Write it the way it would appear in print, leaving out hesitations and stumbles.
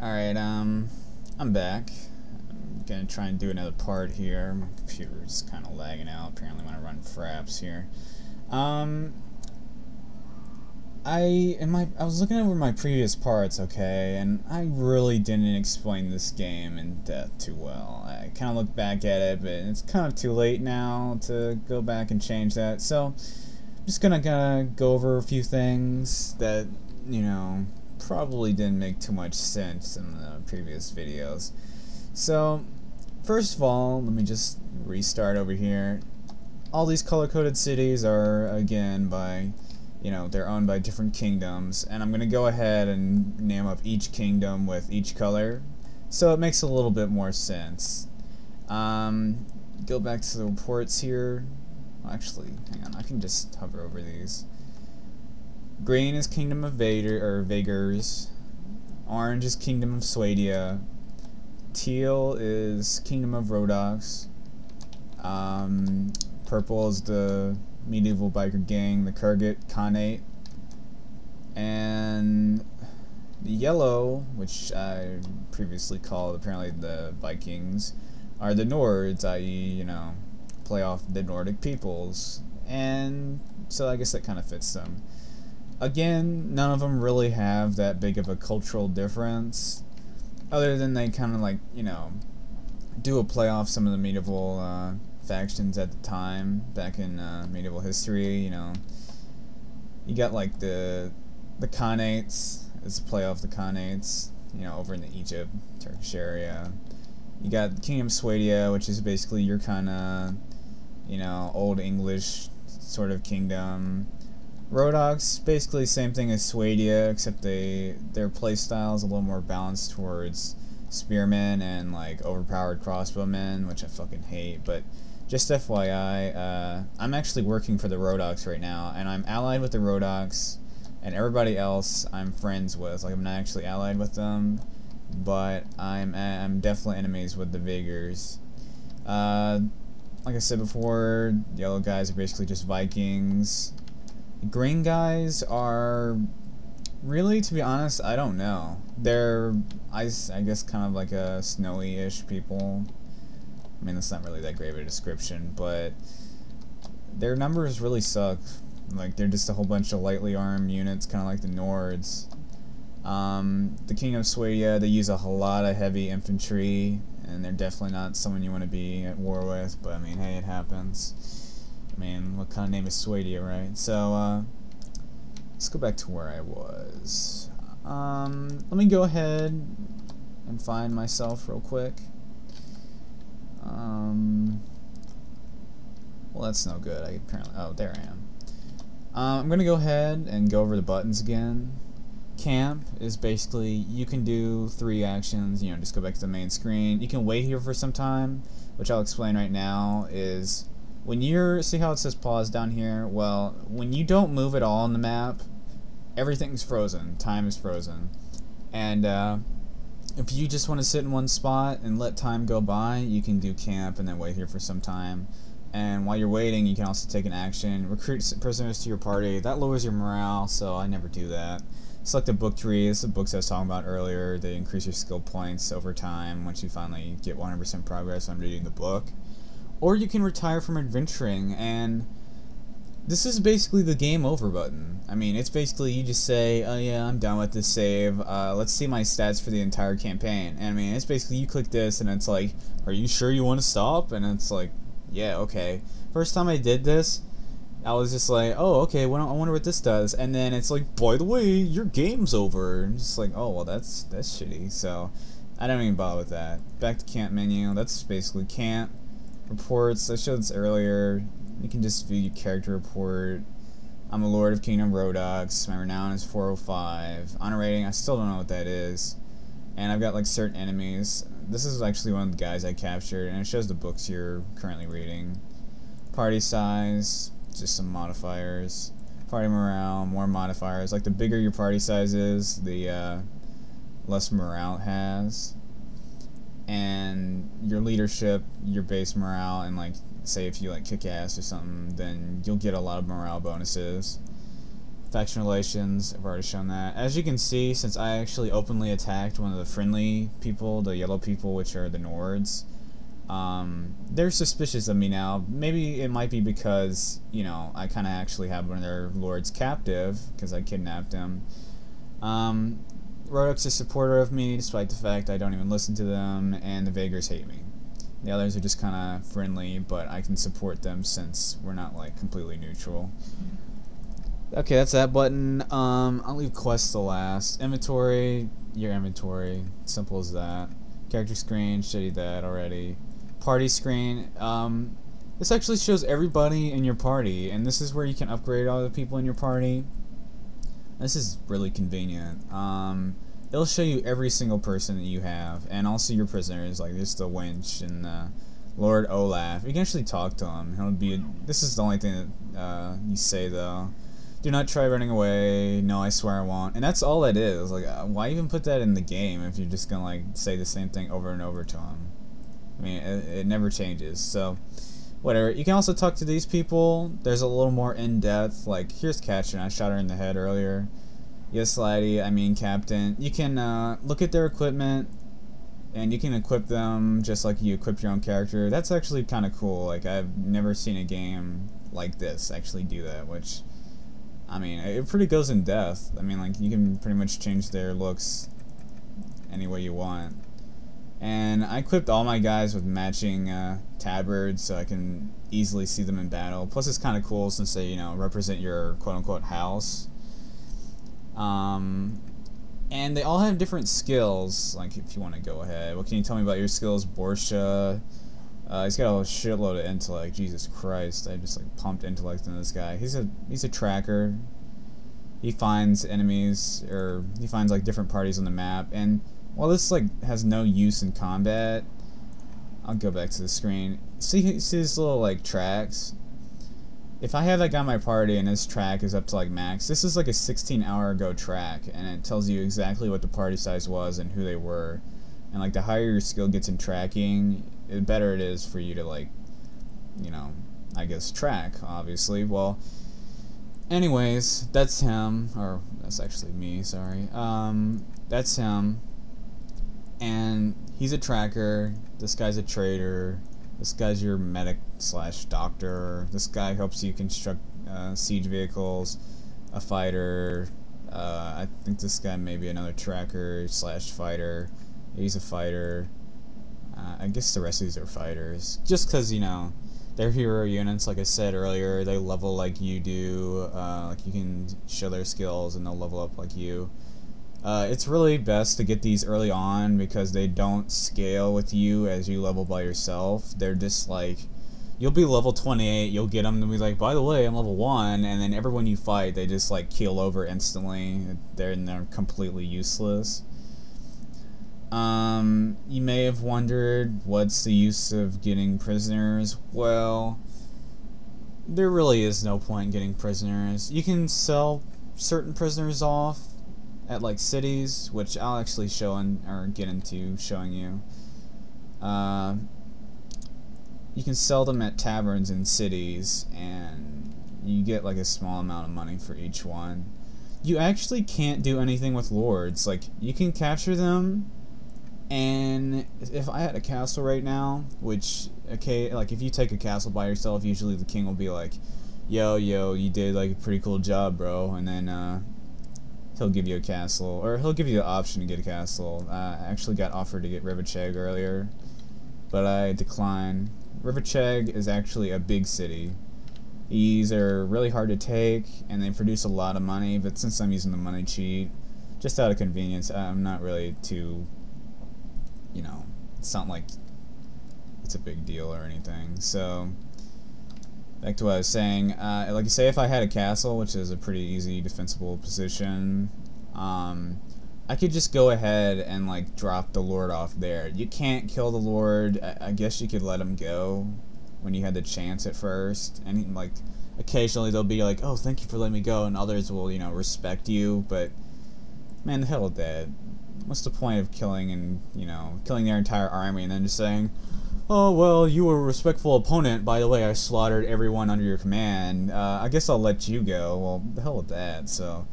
Alright, I'm back. I'm gonna try and do another part here. My computer's kinda lagging out, apparently when I run fraps here. I was looking over my previous parts, okay, and I really didn't explain this game in depth too well. I kinda looked back at it, but it's kind of too late now to go back and change that, so I'm just gonna go over a few things that, probably didn't make too much sense in the previous videos. So, first of all, let me just restart over here. All these color-coded cities are, again, they're owned by different kingdoms, and I'm going to go ahead and name up each kingdom with each color, so it makes a little bit more sense. Go back to the reports here. Actually, hang on, I can just hover over these. Green is Kingdom of Vagers. Orange is Kingdom of Swadia. Teal is Kingdom of Rhodox. Purple is the medieval biker gang, the Kurgat Khanate. And the yellow, which I previously called apparently the Vikings, are the Nords, i.e., play off the Nordic peoples. And so I guess that kind of fits them. Again, none of them really have that big of a cultural difference, other than they kind of do a play off some of the medieval factions at the time, back in medieval history. You got like the Khanates, as a play off the Khanates, over in the Egypt, Turkish area. You got Kingdom of Swadia, which is basically your kind of, Old English sort of kingdom. Rhodox, basically same thing as Swadia, except their playstyle is a little more balanced towards spearmen and like overpowered crossbowmen, which I fucking hate. But just FYI, I'm actually working for the Rhodox right now, and I'm allied with the Rhodox, and everybody else I'm friends with. Like, I'm not actually allied with them, but I'm definitely enemies with the Vagers. Like I said before, yellow guys are basically just Vikings. Green guys are really, to be honest, I don't know. They're, I guess, kind of like a snowy-ish people. I mean, that's not really that great of a description, but their numbers really suck. Like, they're just a whole bunch of lightly armed units, kind of like the Nords. The Kingdom of Swadia, they use a lot of heavy infantry, and they're definitely not someone you want to be at war with, but I mean, hey, it happens. I mean, what kind of name is Swadia, right? So, let's go back to where I was. Let me go ahead and find myself real quick. Well, that's no good. I apparently... Oh, there I am. I'm going to go ahead and go over the buttons again. Camp is basically, you can do 3 actions, just go back to the main screen. You can wait here for some time, which I'll explain right now, is... When see how it says pause down here? Well, when you don't move at all on the map, everything's frozen. Time is frozen. And if you just want to sit in one spot and let time go by, you can do camp and then wait here for some time. And while you're waiting, you can also take an action. Recruit prisoners to your party. That lowers your morale, so I never do that. Select the book tree. This is the books I was talking about earlier. They increase your skill points over time once you finally get 100% progress on reading the book. Or you can retire from adventuring, and this is basically the game over button. I mean, it's basically you just say, oh yeah, I'm done with this save, let's see my stats for the entire campaign. And I mean, it's basically you click this and it's like, are you sure you want to stop? And it's like, yeah, okay. First time I did this, I was just like, oh, okay, well, I wonder what this does. And then it's like, by the way, your game's over. And just like, oh, well, that's shitty. So I don't even bother with that. Back to camp menu. That's basically camp. Reports, I showed this earlier. You can just view your character report. I'm a Lord of Kingdom Rhodox. My renown is 405. Honor rating, I still don't know what that is. And I've got like certain enemies. This is actually one of the guys I captured, and it shows the books you're currently reading. Party size, just some modifiers. Party morale, more modifiers. Like the bigger your party size is, the less morale it has. And your leadership, your base morale, and like say if you like kick ass or something, then you'll get a lot of morale bonuses. Faction relations, I've already shown that. As you can see, since I actually openly attacked one of the friendly people, the yellow people, which are the Nords, they're suspicious of me now. Maybe it might be because, you know, I kind of actually have one of their lords captive, because I kidnapped him. Rodok's a supporter of me, despite the fact I don't even listen to them, and the Vaegrs hate me. The others are just kind of friendly, but I can support them since we're not, like, completely neutral. Okay, that's that button. I'll leave quests to last. Inventory, your inventory. Simple as that. Character screen, showed you that already. Party screen. This actually shows everybody in your party, and this is where you can upgrade all the people in your party. This is really convenient. It'll show you every single person that you have, and also your prisoners, like there's the Wench and Lord Olaf. You can actually talk to him. He'll be. This is the only thing that you say though. Do not try running away. No, I swear I won't. And that's all that is. Like, why even put that in the game if you're just gonna like say the same thing over and over to him? I mean, it never changes. So, whatever. You can also talk to these people. There's a little more in depth. Like, here's Katrin. I shot her in the head earlier. Yes, laddie. I mean, Captain. You can look at their equipment, and you can equip them just like you equip your own character. That's actually kind of cool. Like, I've never seen a game like this actually do that, which, I mean, it pretty goes in depth. I mean, like, you can pretty much change their looks any way you want. And I equipped all my guys with matching tabards so I can easily see them in battle. Plus, it's kind of cool since they, you know, represent your quote-unquote house. And they all have different skills. Like, if you want to go ahead, what can you tell me about your skills, Borsha? He's got a shitload of intellect. Jesus Christ, I just like pumped intellect into this guy. He's a tracker. He finds enemies, or he finds like different parties on the map. And while this like has no use in combat, I'll go back to the screen. See his little like tracks. If I have that guy in my party and his track is up to like max, this is like a 16-hour ago track, and it tells you exactly what the party size was and who they were. And like the higher your skill gets in tracking, the better it is for you to like, you know, I guess track, obviously. Well, anyways, that's him, or that's actually me, sorry. That's him, and he's a tracker. This guy's a trader. This guy's your medic / doctor. This guy helps you construct siege vehicles. A fighter. I think this guy may be another tracker / fighter. He's a fighter. I guess the rest of these are fighters. Just because, you know, they're hero units, like I said earlier. They level like you do. Like, you can show their skills and they'll level up like you. It's really best to get these early on because they don't scale with you as you level by yourself. They're just like, you'll be level 28, you'll get them, and be like, by the way, I'm level 1, and then everyone you fight, they just like keel over instantly. They're completely useless. You may have wondered, what's the use of getting prisoners? Well, there really is no point in getting prisoners. You can sell certain prisoners off at like cities, which I'll actually show or get into showing you. You can sell them at taverns in cities, and you get like a small amount of money for each one. You actually can't do anything with lords. Like, you can capture them, and if I had a castle right now, which, okay, like if you take a castle by yourself, usually the king will be like, yo, you did like a pretty cool job, bro, and then he'll give you a castle, or he'll give you the option to get a castle. I actually got offered to get Reuploaded earlier, but I declined. Reuploaded is actually a big city. These are really hard to take, and they produce a lot of money, but since I'm using the money cheat, just out of convenience, I'm not really too, you know, it's not like it's a big deal or anything. So, back to what I was saying, like I say, if I had a castle, which is a pretty easy defensible position, I could just go ahead and like drop the lord off there. You can't kill the lord. I guess you could let him go when you had the chance at first, and like occasionally they'll be like, oh, thank you for letting me go, and others will, you know, respect you. But man, the hell with that. What's the point of killing and, you know, killing their entire army and then just saying, oh, well, you were a respectful opponent. By the way, I slaughtered everyone under your command. I guess I'll let you go. Well, the hell with that. So,